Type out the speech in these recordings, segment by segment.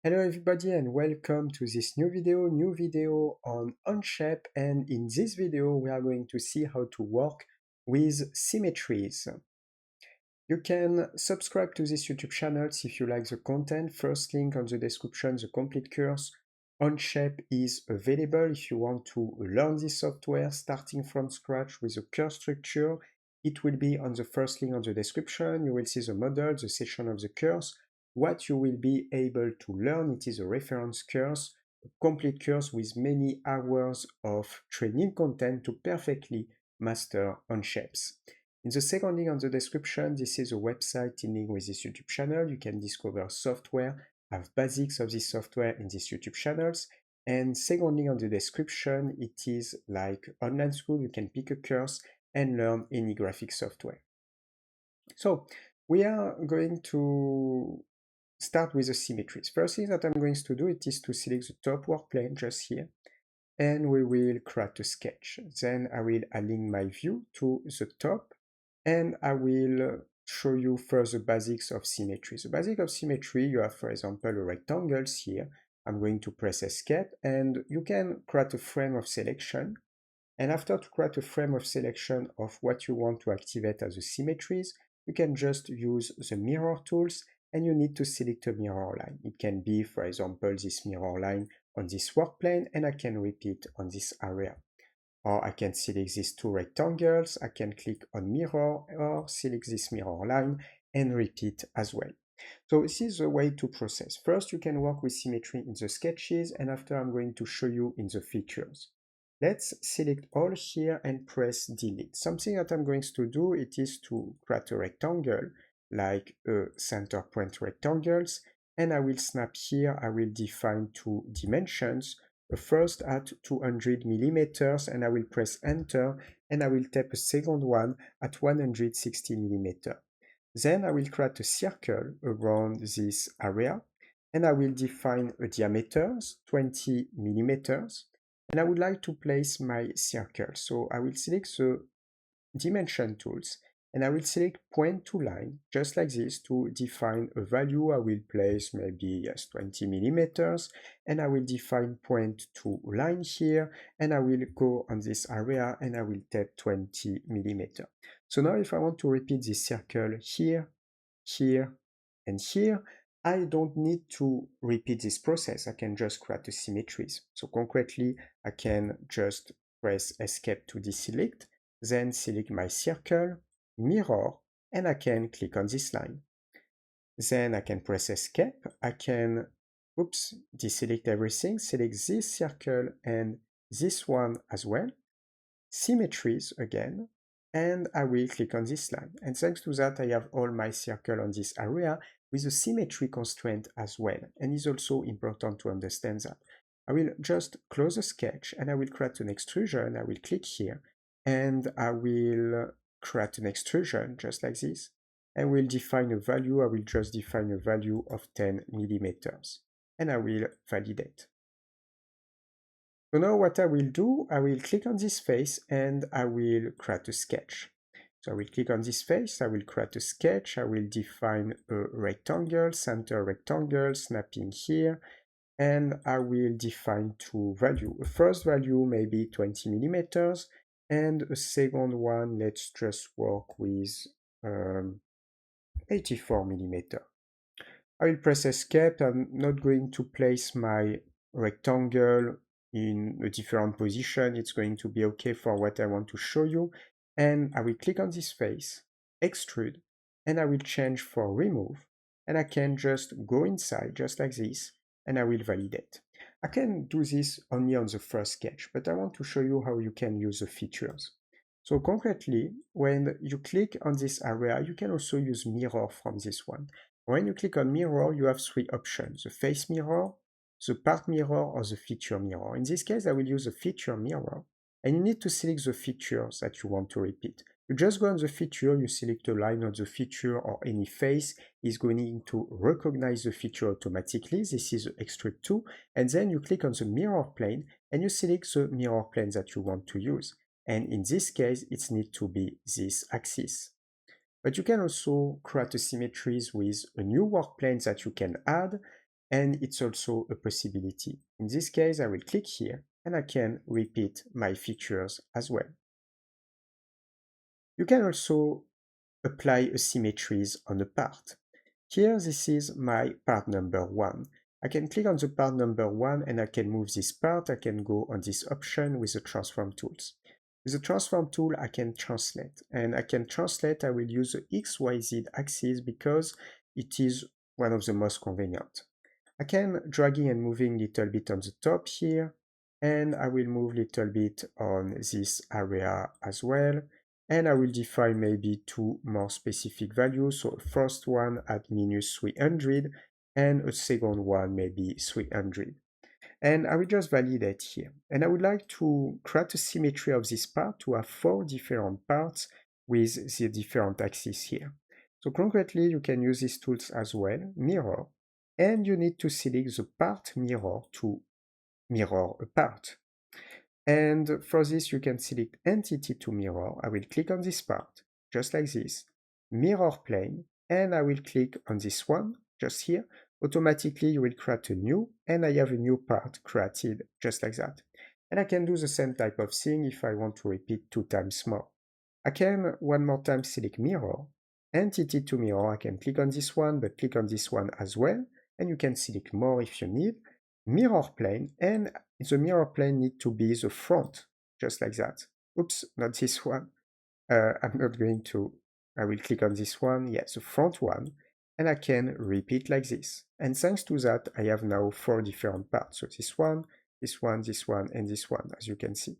Hello everybody and welcome to this new video on Onshape, and in this video we are going to see how to work with symmetries. You can subscribe to this YouTube channel if you like the content. First link on the description, the complete course. Onshape is available if you want to learn this software starting from scratch with a course structure. It will be on the first link on the description. You will see the model, the session of the course, what you will be able to learn. It is a reference course, a complete course with many hours of training content to perfectly master Onshapes. In the second link on the description, this is a website in link with this YouTube channel. You can discover software, have basics of this software in these YouTube channels. And second link on the description, it is like online school. You can pick a course and learn any graphic software. So we are going to start with the symmetries. First thing that I'm going to do, it is to select the top work plane just here, and we will create a sketch. Then I will align my view to the top, and I will show you first the basics of symmetry. The basic of symmetry, you have, for example, a rectangles here. I'm going to press Escape, and you can create a frame of selection. And after to create a frame of selection of what you want to activate as the symmetries, you can just use the mirror tools, and you need to select a mirror line. It can be, for example, this mirror line on this work plane, and I can repeat on this area. Or I can select these two rectangles, I can click on mirror or select this mirror line and repeat as well. So this is the way to process. First, you can work with symmetry in the sketches, and after I'm going to show you in the features. Let's select all here and press delete. Something that I'm going to do, it is to create a rectangle, like a center point rectangles, and I will snap here, I will define two dimensions, first at 200 millimeters, and I will press enter, and I will tap a second one at 160 millimeters. Then I will create a circle around this area, and I will define a diameter, 20 millimeters, and I would like to place my circle. So I will select the dimension tools, and I will select point to line, just like this, to define a value. I will place maybe, yes, 20 millimeters, and I will define point to line here, and I will go on this area, and I will tap 20 millimeters. So now if I want to repeat this circle here, here, and here, I don't need to repeat this process. I can just create the symmetries. So concretely, I can just press Escape to deselect, then select my circle, mirror, and I can click on this line. Then I can press Escape. I can, deselect everything, select this circle and this one as well, symmetries again, and I will click on this line. And thanks to that, I have all my circle on this area with a symmetry constraint as well. And it's also important to understand that. I will just close the sketch, and I will create an extrusion. I will click here, and I will create an extrusion just like this. I will define a value. I will just define a value of 10 millimeters, and I will validate. So now what I will do, I will click on this face and I will create a sketch. So I will click on this face, I will create a sketch, I will define a rectangle, center rectangle, snapping here, and I will define two values. A first value maybe 20 millimeters, and a second one, let's just work with 84 millimeters. I will press Escape. I'm not going to place my rectangle in a different position. It's going to be okay for what I want to show you. And I will click on this face, extrude, and I will change for remove. And I can just go inside just like this, and I will validate. I can do this only on the first sketch, but I want to show you how you can use the features. So concretely, when you click on this area, you can also use mirror from this one. When you click on mirror, you have three options: the face mirror, the part mirror, or the feature mirror. In this case, I will use the feature mirror, and you need to select the features that you want to repeat. You just go on the feature, you select a line on the feature or any face is going to recognize the feature automatically. This is the extrude 2, and then you click on the mirror plane and you select the mirror plane that you want to use. And in this case, it needs to be this axis. But you can also create a symmetries with a new work plane that you can add. and it's also a possibility. In this case, I will click here and I can repeat my features as well. You can also apply asymmetries on a part. Here, this is my part number 1. I can click on the part number 1 and I can move this part. I can go on this option with the transform tools. With the transform tool, I can translate. And I can translate, I will use the XYZ axis because it is one of the most convenient. I can dragging and moving a little bit on the top here, and I will move a little bit on this area as well. And I will define maybe two more specific values. So a first one at minus 300 and a second one maybe 300. And I will just validate here. And I would like to create a symmetry of this part to have 4 different parts with the different axes here. So concretely, you can use these tools as well, mirror, and you need to select the part mirror to mirror a part. And for this, you can select entity to mirror. I will click on this part, just like this, mirror plane, and I will click on this one, just here. Automatically, you will create a new, and I have a new part created, just like that. And I can do the same type of thing if I want to repeat 2 times more. I can one more time select mirror, entity to mirror. I can click on this one, but click on this one as well, and you can select more if you need. Mirror plane, and the mirror plane need to be the front, just like that. Oops, not this one. I'm not going to, I will click on this one, yes, the front one, and I can repeat like this. And thanks to that, I have now 4 different parts. So this one, this one, this one, and this one, as you can see.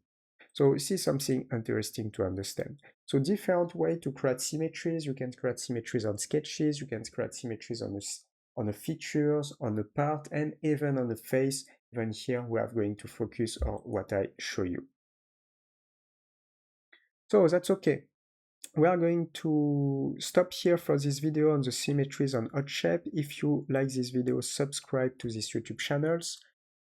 So this is something interesting to understand. So different way to create symmetries. You can create symmetries on sketches, you can create symmetries on the features, on the part, and even on the face. Even here, we are going to focus on what I show you. So that's okay. We are going to stop here for this video on the symmetries on Onshape. If you like this video, subscribe to this YouTube channels.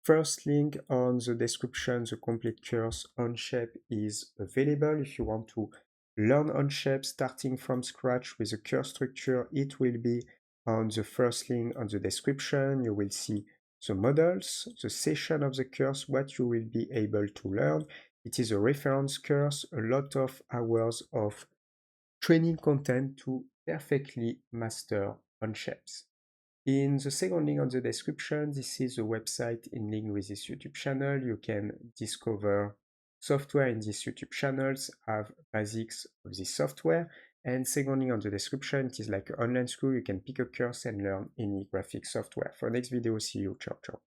First link on the description, the complete course Onshape is available. If you want to learn Onshape starting from scratch with a course structure, it will be on the first link on the description. You will see the models, the session of the course, what you will be able to learn. It is a reference course, a lot of hours of training content to perfectly master Onshapes. In the second link on the description, this is a website in link with this YouTube channel. You can discover software in these YouTube channels, have basics of this software. And second link on the description, it is like an online school. You can pick a course and learn any graphic software. For next video, see you. Ciao, ciao.